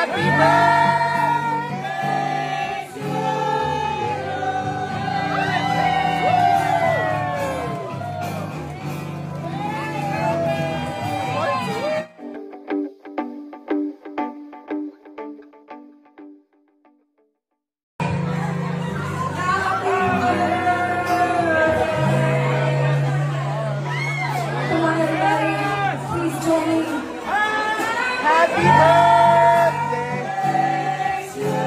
Happy birthday to you. Happy birthday to you.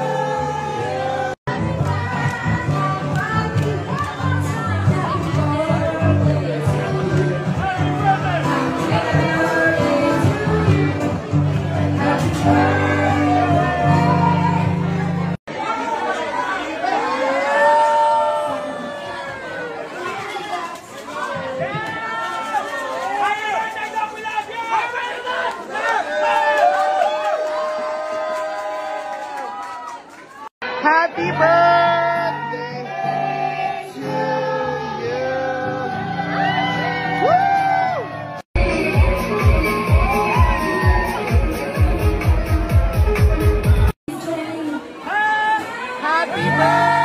Happy birthday to you. Woo! Happy birthday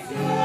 to you.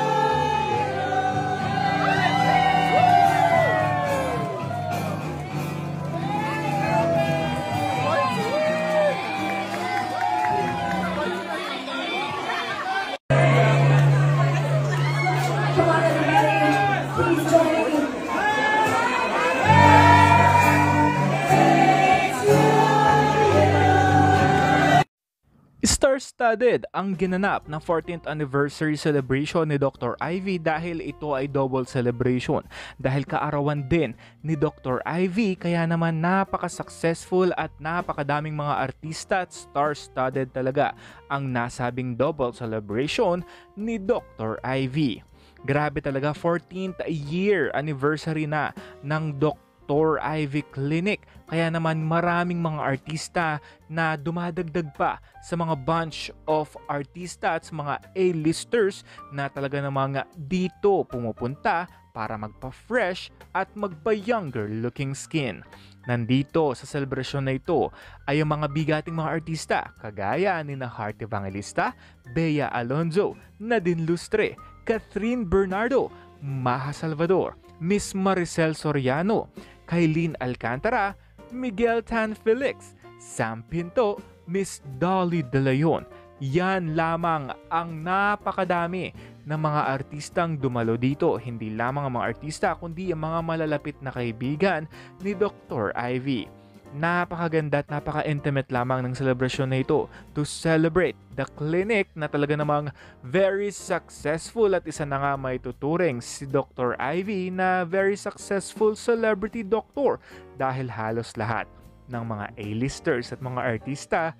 Star-studded ang ginanap ng 14th anniversary celebration ni Dr. Ivy dahil ito ay double celebration. Dahil kaarawan din ni Dr. Ivy, kaya naman napaka-successful at napakadaming mga artista at star-studded talaga ang nasabing double celebration ni Dr. Ivy. Grabe talaga, 14th year anniversary na ng Dr. Ivy Clinic. Kaya naman maraming mga artista na dumadagdag pa sa mga bunch of artista at sa mga A-listers na talaga namang dito pumupunta para magpa-fresh at magpa-younger looking skin. Nandito sa selebrasyon na ito ay ang mga bigating mga artista kagaya ni na Heart Evangelista, Bea Alonzo, Nadine Lustre, Catherine Bernardo, Maha Salvador, Miss Maricel Soriano, Kailin Alcantara, Miguel Tan Felix, Sam Pinto, Miss Dolly De Leon. Yan lamang ang napakadami ng mga artistang dumalo dito. Hindi lamang ang mga artista kundi ang mga malalapit na kaibigan ni Dr. Ivy. Napakaganda at napaka-intimate lamang ng celebration na ito to celebrate the clinic na talaga namang very successful at isa na nga may tuturing si Dr. Ivy na very successful celebrity doctor dahil halos lahat ng mga A-listers at mga artista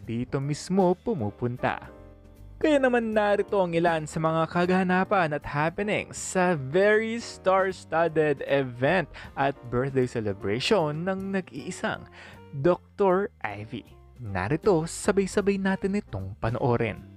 dito mismo pumupunta. Kaya naman narito ang ilan sa mga kaganapan at happenings sa very star-studded event at birthday celebration ng nag-iisang Dr. Ivy. Narito, sabay-sabay natin itong panoorin.